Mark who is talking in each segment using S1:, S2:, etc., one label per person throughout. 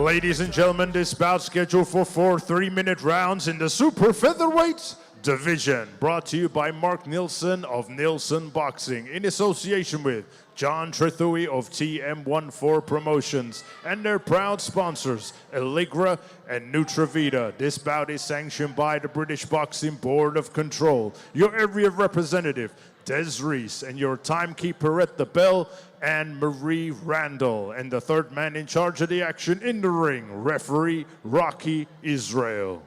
S1: Ladies and gentlemen, this bout scheduled for 4 3-minute rounds in the super featherweight division. Brought to you by Mark Nilsson of Nilsson Boxing in association with John Trethui of TM14 Promotions and their proud sponsors, Allegra and Nutravita. This bout is sanctioned by the British Boxing Board of Control. Your area representative, Des Reese, and your timekeeper at the bell, and Marie Randall. And the third man in charge of the action in the ring, referee Rocky Israel.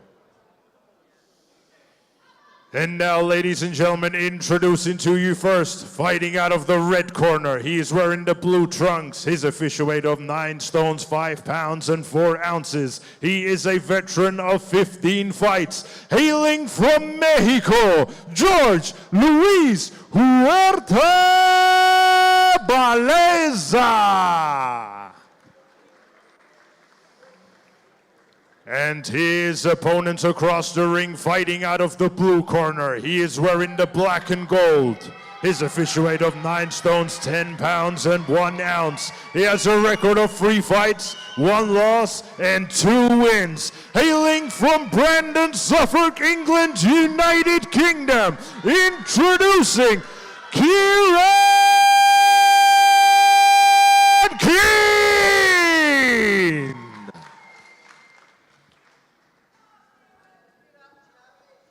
S1: And now, ladies and gentlemen, introducing to you first, fighting out of the red corner. He is wearing the blue trunks. His official weight of 9 stones, 5 pounds and 4 ounces. He is a veteran of 15 fights. Hailing from Mexico, Jorge Luis Huerta Balleza. And his opponents across the ring, fighting out of the blue corner. He is wearing the black and gold. His official weight of 9 stones, 10 pounds and 1 ounce. He has a record of 3 fights, 1 loss and 2 wins. Hailing from Brandon, Suffolk, England, United Kingdom, introducing Kieren!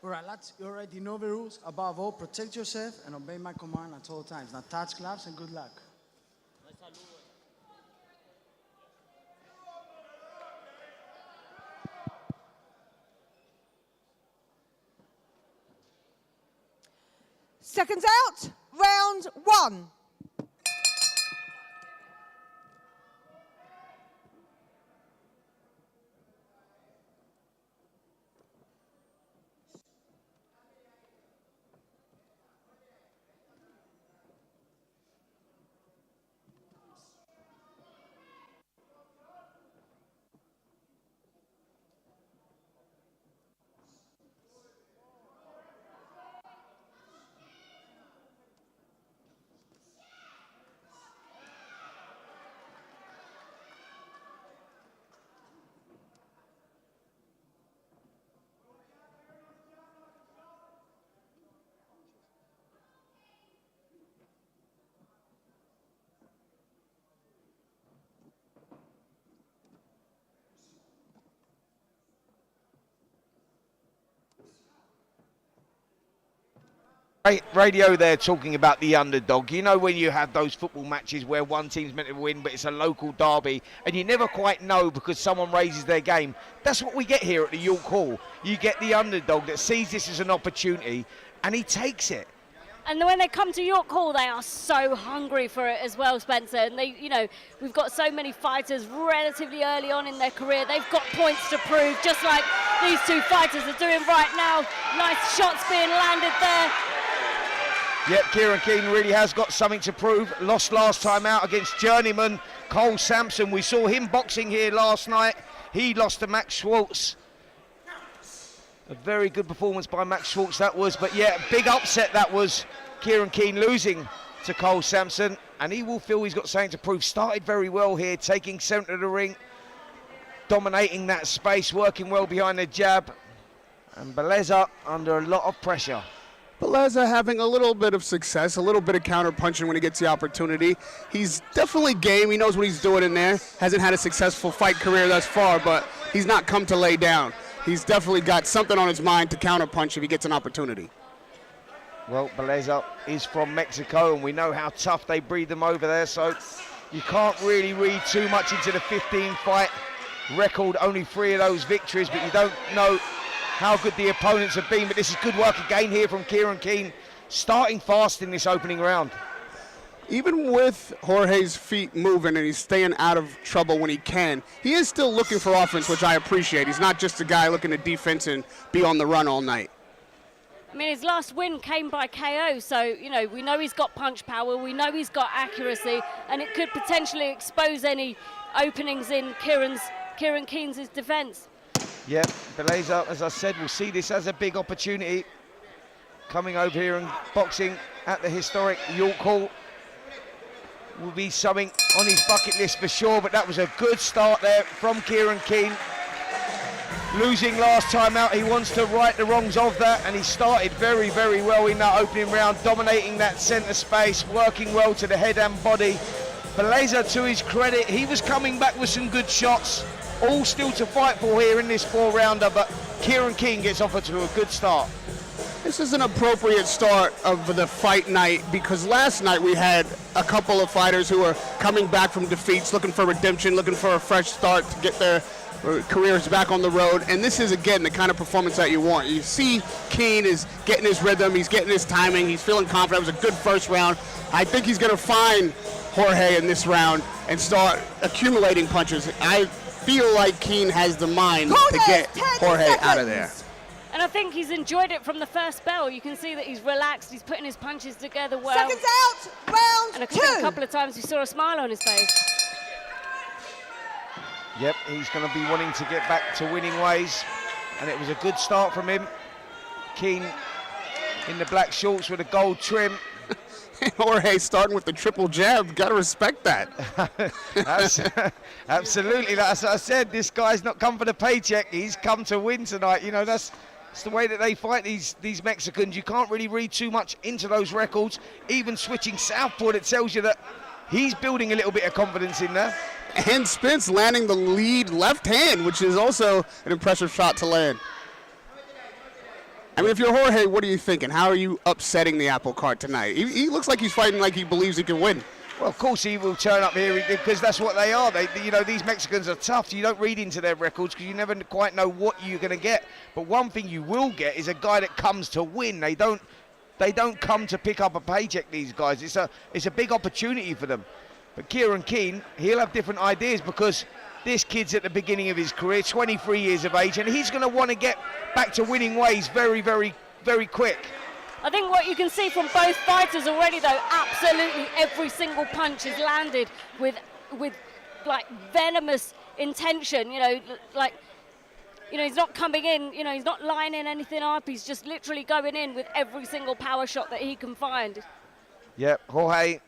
S2: Alright, lads, you already know the rules. Above all, protect yourself and obey my command at all times. Now touch gloves and good luck.
S3: Seconds out, round 1.
S4: Radio there talking about the underdog. You know when you have those football matches where one team's meant to win but it's a local derby and you never quite know because someone raises their game. That's what we get here at the York Hall. You get the underdog that sees this as an opportunity and he takes it.
S5: And when they come to York Hall, they are so hungry for it as well, Spencer. And they, you know, we've got so many fighters relatively early on in their career. They've got points to prove, just like these 2 fighters are doing right now. Nice shots being landed there.
S4: Yep, Kieren Keane really has got something to prove. Lost last time out against journeyman Cole Sampson. We saw him boxing here last night. He lost to Max Schwartz. A very good performance by Max Schwartz that was, but yeah, big upset that was. Kieren Keane losing to Cole Sampson, and he will feel he's got something to prove. Started very well here, taking centre of the ring, dominating that space, working well behind the jab, and Balleza under a lot of pressure.
S6: Balleza having a little bit of success, a little bit of counter-punching when he gets the opportunity. He's definitely game. He knows what he's doing in there. Hasn't had a successful fight career thus far, but he's not come to lay down. He's definitely got something on his mind to counter-punch if he gets an opportunity.
S4: Well, Balleza is from Mexico, and we know how tough they breed them over there, so you can't really read too much into the 15-fight record. Only 3 of those victories, but you don't know how good the opponents have been. But this is good work again here from Kieren Keane, starting fast in this opening round.
S6: Even with Jorge's feet moving and he's staying out of trouble when he can, he is still looking for offense, which I appreciate. He's not just a guy looking at defense and be on the run all night.
S5: I mean, his last win came by KO, so, you know, we know he's got punch power, we know he's got accuracy, and it could potentially expose any openings in Kieren Keane's defense.
S4: Yeah, Balleza, as I said, will see this as a big opportunity. Coming over here and boxing at the historic York Hall. will be something on his bucket list for sure, but that was a good start there from Kieren Keene. Losing last time out, he wants to right the wrongs of that, and he started very, very well in that opening round, dominating that centre space, working well to the head and body. Balleza, to his credit, he was coming back with some good shots, all still to fight for here in this 4-rounder, but Kieren Keene gets off to a good start.
S6: This is an appropriate start of the fight night because last night we had a couple of fighters who were coming back from defeats, looking for redemption, looking for a fresh start to get their careers back on the road, and this is again the kind of performance that you want. You see Keene is getting his rhythm, he's getting his timing, he's feeling confident. It was a good first round. I think he's going to find Jorge in this round and start accumulating punches. I feel like Keene has the mind to get Jorge out of there.
S5: And I think he's enjoyed it from the first bell. You can see that he's relaxed, he's putting his punches together well.
S3: Seconds out, round
S5: And I
S3: two.
S5: think a couple of times we saw a smile on his face.
S4: Yep, he's going to be wanting to get back to winning ways, and it was a good start from him. Keene in the black shorts with a gold trim.
S6: Jorge starting with the triple jab, gotta respect that.
S4: Absolutely, as I said, this guy's not come for the paycheck, he's come to win tonight. You know, that's the way that they fight these Mexicans. You can't really read too much into those records. Even switching southpaw, it tells you that he's building a little bit of confidence in there.
S6: And Spence landing the lead left hand, which is also an impressive shot to land. I mean, if you're Jorge, what are you thinking? How are you upsetting the apple cart tonight? He looks like he's fighting like he believes he can win.
S4: Well, of course he will turn up here because that's what they are. You know, these Mexicans are tough. So you don't read into their records because you never quite know what you're going to get. But one thing you will get is a guy that comes to win. They don't come to pick up a paycheck, these guys. It's a big opportunity for them. But Kieren Keene, he'll have different ideas because this kid's at the beginning of his career, 23 years of age, and he's going to want to get back to winning ways very, very, very quick.
S5: I think what you can see from both fighters already, though, absolutely every single punch is landed with like venomous intention. You know, like, you know, he's not coming in. You know, he's not lining anything up. He's just literally going in with every single power shot that he can find.
S4: Yep, Jorge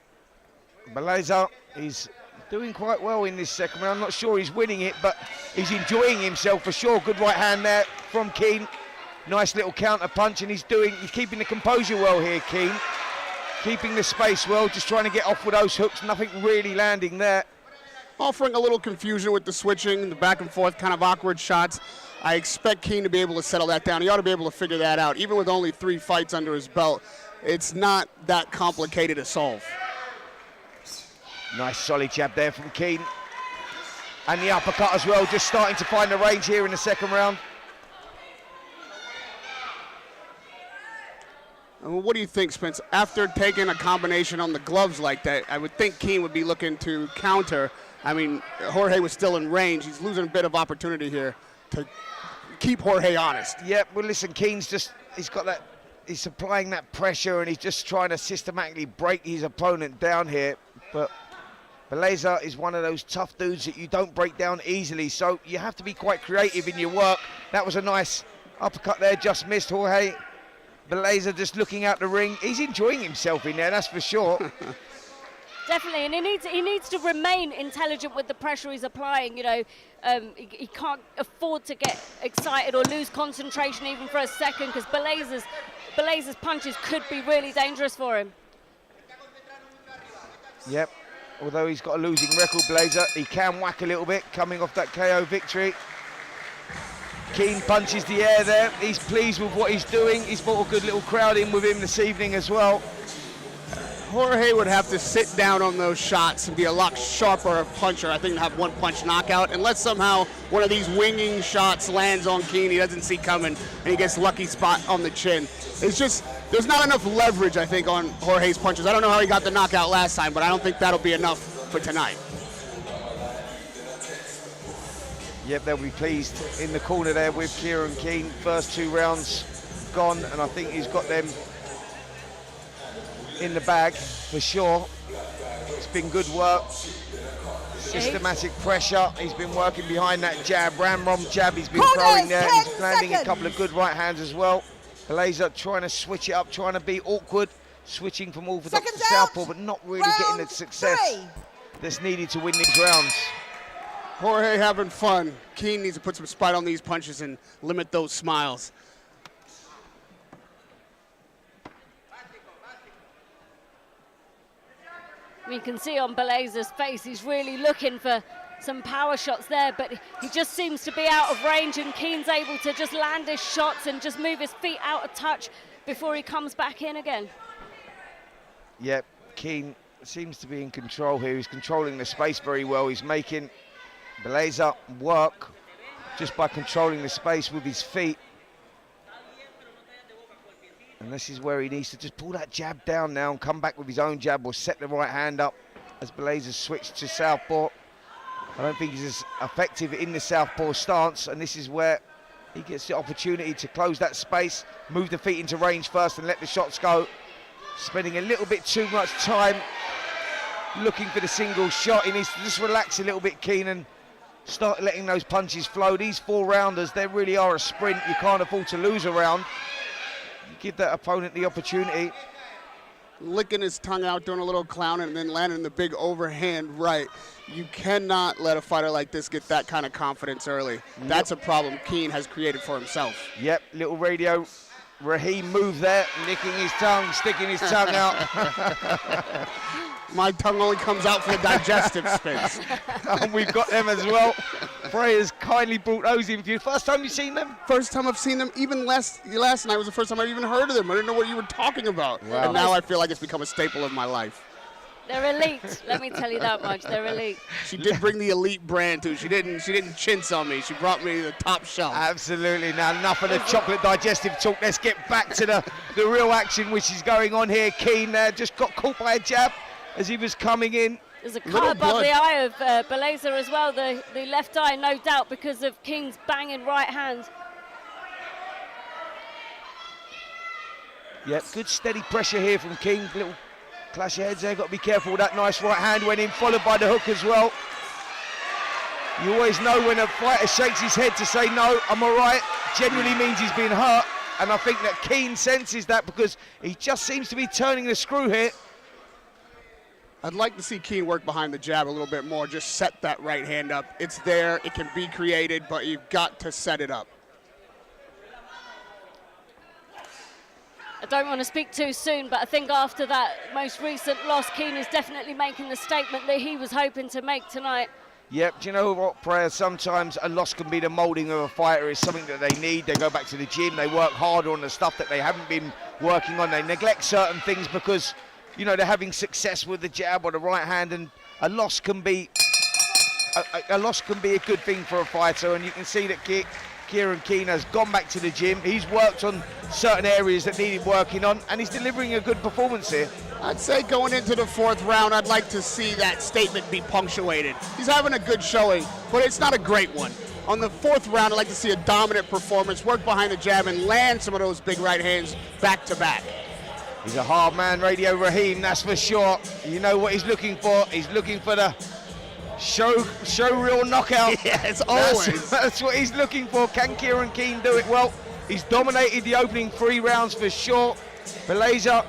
S4: Balleza, he's doing quite well in this second round. I'm not sure he's winning it, but he's enjoying himself for sure. Good right hand there from Keene. Nice little counter punch, and he's keeping the composure well here, Keene. Keeping the space well, just trying to get off with those hooks. Nothing really landing there.
S6: Offering a little confusion with the switching, the back and forth kind of awkward shots. I expect Keene to be able to settle that down. He ought to be able to figure that out. Even with only 3 fights under his belt, it's not that complicated to solve.
S4: Nice solid jab there from Keene. And the uppercut as well, just starting to find the range here in the second round.
S6: What do you think, Spence? After taking a combination on the gloves like that, I would think Keene would be looking to counter. I mean, Jorge was still in range. He's losing a bit of opportunity here to keep Jorge honest.
S4: Yep, well listen, Keane's he's applying that pressure and he's just trying to systematically break his opponent down here. But Balleza is one of those tough dudes that you don't break down easily, so you have to be quite creative in your work. That was a nice uppercut there, just missed Jorge. Balleza just looking out the ring. He's enjoying himself in there, that's for sure.
S5: Definitely, and he needs to remain intelligent with the pressure he's applying. You know, he can't afford to get excited or lose concentration even for a second, because Balleza's punches could be really dangerous for him.
S4: Yep, although he's got a losing record, Balleza, he can whack a little bit coming off that KO victory. Keene punches the air there. He's pleased with what he's doing. He's brought a good little crowd in with him this evening as well.
S6: Jorge would have to sit down on those shots and be a lot sharper puncher. I think have 1 punch knockout, unless somehow one of these winging shots lands on Keene he doesn't see coming and he gets lucky spot on the chin. It's just, there's not enough leverage, I think, on Jorge's punches. I don't know how he got the knockout last time, but I don't think that'll be enough for tonight.
S4: Yep, they'll be pleased in the corner there with Kieren Keene. First 2 rounds gone, and I think he's got them in the bag for sure. It's been good work. Systematic pressure. He's been working behind that jab. Ramrom jab he's been throwing there. He's landing a couple of good right hands as well. Balleza trying to switch it up, trying to be awkward, switching from orthodox
S3: Seconds
S4: to southpaw,
S3: out.
S4: but not really getting the
S3: Round
S4: success
S3: 3.
S4: that's needed to win these rounds.
S6: Jorge having fun. Kieren needs to put some spite on these punches and limit those smiles.
S5: You can see on Balleza's face, he's really looking for some power shots there, but he just seems to be out of range, and Keen's able to just land his shots and just move his feet out of touch before he comes back in again.
S4: Yep, Kieren seems to be in control here. He's controlling the space very well. He's making Balleza work just by controlling the space with his feet. And this is where he needs to just pull that jab down now and come back with his own jab, or set the right hand up as Balleza's switched to southpaw. I don't think he's as effective in the southpaw stance, and this is where he gets the opportunity to close that space, move the feet into range first and let the shots go. Spending a little bit too much time looking for the single shot. He needs to just relax a little bit, Kieren, and start letting those punches flow. These 4-rounders, they really are a sprint. You can't afford to lose a round. You give that opponent the opportunity.
S6: Licking his tongue out, doing a little clowning, and then landing the big overhand right. You cannot let a fighter like this get that kind of confidence early. That's a problem Kieren has created for himself.
S4: Yep, little radio Raheem move there, licking his tongue, sticking his tongue out.
S6: My tongue only comes out for the digestive space.
S4: And we've got them as well. Freya's kindly brought those in for you. First time you've seen them?
S6: First time I've seen them. Even last night was the first time I even heard of them. I didn't know what you were talking about.
S4: Wow.
S6: And now I feel like it's become a staple of my life.
S5: They're elite, let me tell you that much, they're elite.
S6: She did bring the elite brand too. She didn't chintz on me. She brought me the top shelf.
S4: Absolutely. Now enough of the chocolate digestive talk. Let's get back to the real action which is going on here. Kieren just got caught by a jab as he was coming in.
S5: There's a
S6: Little
S5: cut above
S6: blood.
S5: the eye of Balleza as well, the left eye, no doubt, because of Keen's banging right hand.
S4: Yep, good steady pressure here from Kieren. Little clash of heads there, got to be careful with that nice right hand went in, followed by the hook as well. You always know when a fighter shakes his head to say, no, I'm all right, generally means he's been hurt. And I think that Kieren senses that, because he just seems to be turning the screw here.
S6: I'd like to see Kieren work behind the jab a little bit more. Just set that right hand up. It's there, it can be created, but you've got to set it up.
S5: I don't want to speak too soon, but I think after that most recent loss, Kieren is definitely making the statement that he was hoping to make tonight.
S4: Yep, do you know what, Prayer? Sometimes a loss can be the moulding of a fighter. It's something that they need. They go back to the gym, they work harder on the stuff that they haven't been working on. They neglect certain things because, you know, they're having success with the jab or the right hand, and a loss can be a good thing for a fighter. And you can see that Kieren has gone back to the gym. He's worked on certain areas that needed working on, and he's delivering a good performance here.
S6: I'd say going into the fourth round, I'd like to see that statement be punctuated. He's having a good showing, but it's not a great one. On the fourth round, I'd like to see a dominant performance, work behind the jab, and land some of those big right hands back to back.
S4: He's a hard man, Radio Raheem, that's for sure. You know what he's looking for. He's looking for the show real knockout.
S6: Yes, always.
S4: That's what he's looking for. Can Kieren do it? Well, he's dominated the opening 3 rounds for sure. Balleza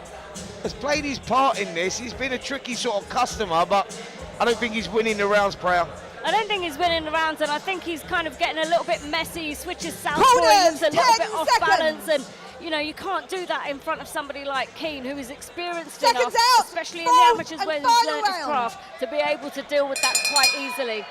S4: has played his part in this. He's been a tricky sort of customer, but I don't think he's winning the rounds, Prayer.
S5: I don't think he's winning the rounds, and I think he's kind of getting a little bit messy. He switches southpaw,
S3: Corners,
S5: he looks a little
S3: 10
S5: bit off
S3: seconds.
S5: balance, and you know, you can't do that in front of somebody like Kieren, who is experienced
S3: Seconds
S5: enough,
S3: out,
S5: especially in the
S3: fourth
S5: amateurs
S3: and
S5: where he's
S3: final
S5: learned his
S3: round.
S5: craft, to be able to deal with that quite easily.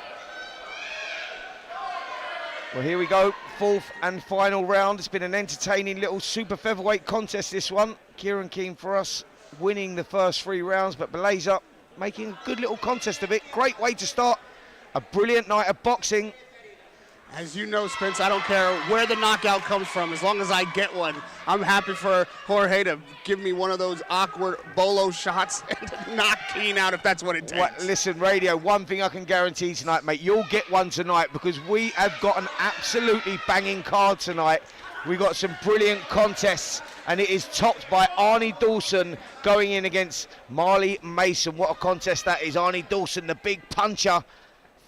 S4: Well, here we go, 4th and final round. It's been an entertaining little super featherweight contest, this one. Kieren for us, winning the first 3 rounds, but Balleza making a good little contest of it. Great way to start a brilliant night of boxing.
S6: As you know, Spence, I don't care where the knockout comes from. As long as I get one, I'm happy for Jorge to give me one of those awkward bolo shots and to knock Kieren out if that's what it takes.
S4: Well, listen, Radio, one thing I can guarantee tonight, mate, you'll get one tonight, because we have got an absolutely banging card tonight. We've got some brilliant contests, and it is topped by Arnie Dawson going in against Marley Mason. What a contest that is. Arnie Dawson, the big puncher.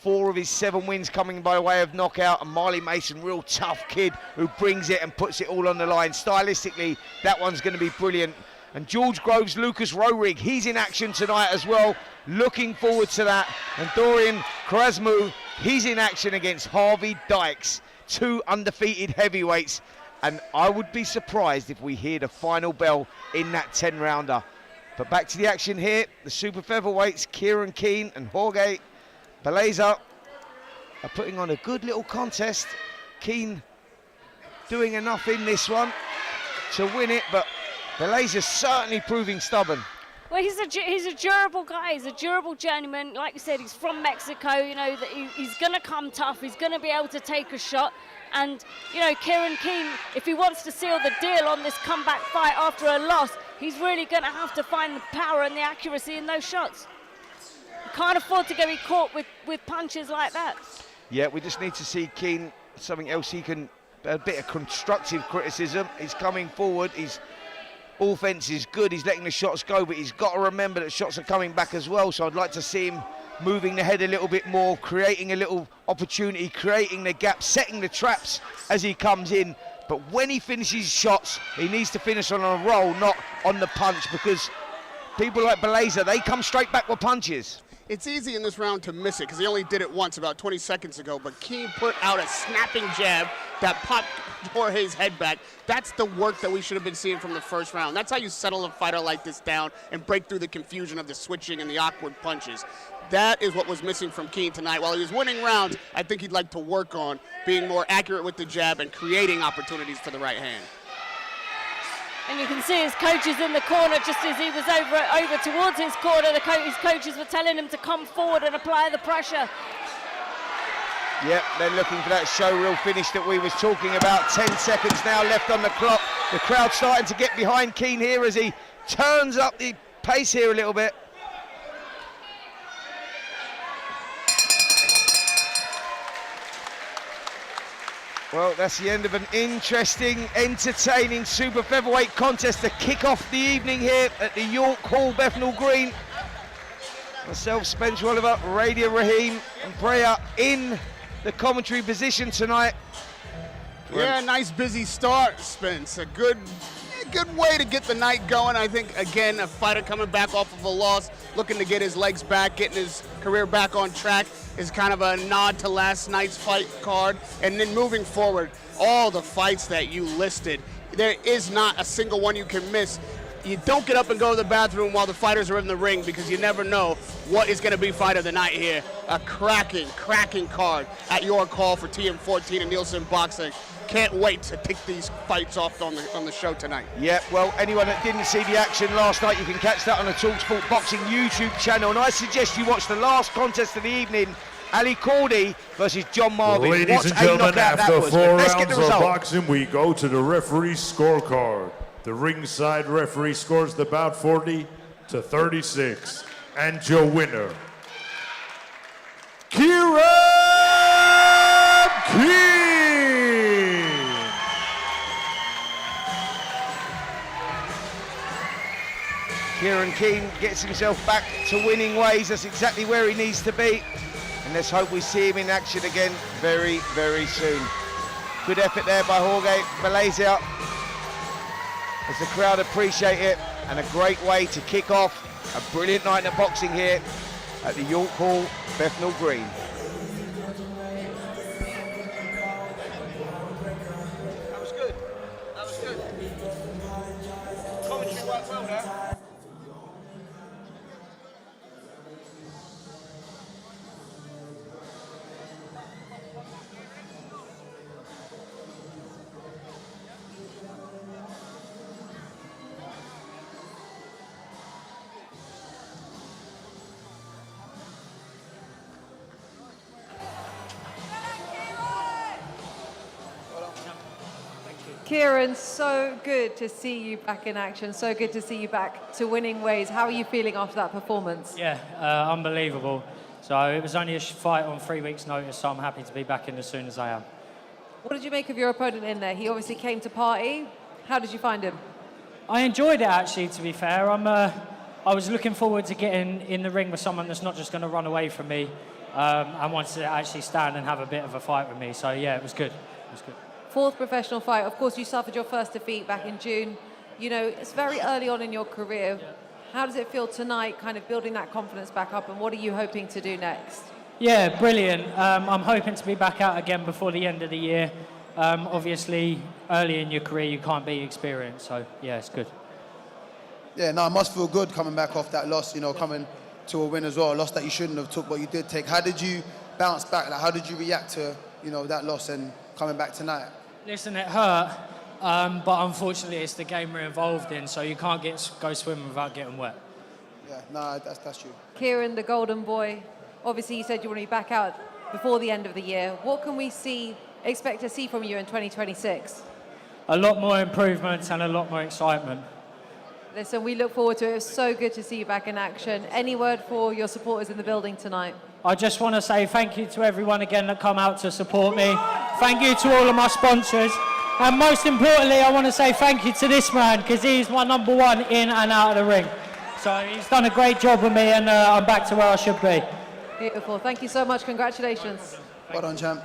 S4: 4 of his 7 wins coming by way of knockout, and Marley Mason, real tough kid who brings it and puts it all on the line. Stylistically, that one's going to be brilliant. And George Groves, Lucas Rowerig, he's in action tonight as well. Looking forward to that. And Dorian Krasmu, he's in action against Harvey Dykes. 2 undefeated heavyweights. And I would be surprised if we hear the final bell in that 10-rounder. But back to the action here. The super featherweights, Kieren Keane and Jorge Balleza, are putting on a good little contest. Keane doing enough in this one to win it, but Balleza's certainly proving stubborn.
S5: Well, he's a durable guy. He's a durable journeyman. Like you said, he's from Mexico. You know that he's going to come tough. He's going to be able to take a shot. And you know, Kieren Keane, if he wants to seal the deal on this comeback fight after a loss, he's really going to have to find the power and the accuracy in those shots. You can't afford to get caught with punches like that.
S4: Yeah, we just need to see Keane something else he can. A bit of constructive criticism. He's coming forward. His offense is good. He's letting the shots go, but he's got to remember that shots are coming back as well. So I'd like to see him moving the head a little bit more, creating a little opportunity, creating the gap, setting the traps as he comes in. But when he finishes shots, he needs to finish on a roll, not on the punch, because people like Balleza, they come straight back with punches.
S6: It's easy in this round to miss it because he only did it once about 20 seconds ago, but Keane put out a snapping jab that popped Jorge's head back. That's the work that we should have been seeing from the first round. That's how you settle a fighter like this down and break through the confusion of the switching and the awkward punches. That is what was missing from Keane tonight. While he was winning rounds, I think he'd like to work on being more accurate with the jab and creating opportunities for the right hand.
S5: And you can see his coaches in the corner, just as he was over towards his corner, his coaches were telling him to come forward and apply the pressure.
S4: Yep, they're looking for that showreel finish that we was talking about. 10 seconds now left on the clock. The crowd starting to get behind Keane here as he turns up the pace here a little bit. Well, that's the end of an interesting, entertaining super featherweight contest to kick off the evening here at the York Hall, Bethnal Green. Myself, Spencer Oliver, Radio Raheem and Brea in the commentary position tonight.
S6: Yeah, nice busy start, Spence. A good way to get the night going. I think, again, a fighter coming back off of a loss, looking to get his legs back, getting his career back on track is kind of a nod to last night's fight card. And then moving forward, all the fights that you listed, there is not a single one you can miss. You don't get up and go to the bathroom while the fighters are in the ring because you never know what is going to be fight of the night here. A cracking card at York Hall for TM14 and Nielsen Boxing. Can't wait to kick these fights off on the show tonight.
S4: Yeah, well, anyone that didn't see the action last night, you can catch that on the TalkSport Boxing YouTube channel. And I suggest you watch the last contest of the evening, Ali Cordy versus John Marvin.
S1: Ladies and gentlemen, after 4 rounds of boxing, we go to the referee's scorecard. The ringside referee scores the bout 40-36. And your winner, Kieren Keane.
S4: Kieren Keane gets himself back to winning ways. That's exactly where he needs to be. And let's hope we see him in action again very, very soon. Good effort there by Jorge Balleza, as the crowd appreciate it, and a great way to kick off a brilliant night of boxing here at the York Hall, Bethnal Green. That was good. That was good. Commentary worked well there.
S7: Kieren, so good to see you back in action. So good to see you back to winning ways. How are you feeling after that performance?
S8: Yeah, unbelievable. So it was only a fight on 3 weeks' notice, so I'm happy to be back in as soon as I am.
S7: What did you make of your opponent in there? He obviously came to party. How did you find him?
S8: I enjoyed it, actually, to be fair. I was looking forward to getting in the ring with someone that's not just going to run away from me and wants to actually stand and have a bit of a fight with me. So, yeah, it was good. It was good.
S7: Fourth professional fight. Of course, you suffered your first defeat back in June. You know, it's very early on in your career. How does it feel tonight, kind of building that confidence back up, and what are you hoping to do next?
S8: Yeah, brilliant. I'm hoping to be back out again before the end of the year. Obviously, early in your career, you can't be experienced, so yeah, it's good.
S9: Yeah, no, it must feel good coming back off that loss, you know, coming to a win as well, a loss that you shouldn't have took, but you did take. How did you bounce back? Like, how did you react to, you know, that loss and coming back tonight?
S8: Listen, it hurt, but unfortunately it's the game we're involved in, so you can't go swimming without getting wet.
S9: Yeah, no, that's true.
S7: Kieren, the golden boy, obviously you said you want to be back out before the end of the year. What can we expect to see from you in 2026?
S8: A lot more improvements and a lot more excitement.
S7: Listen, we look forward to it. It's so good to see you back in action. Any word for your supporters in the building tonight?
S8: I just want to say thank you to everyone again that come out to support me. Thank you to all of my sponsors. And most importantly, I want to say thank you to this man, because he's my number one in and out of the ring. So he's done a great job with me, and I'm back to where I should be.
S7: Beautiful. Thank you so much. Congratulations.
S9: Well done, champ.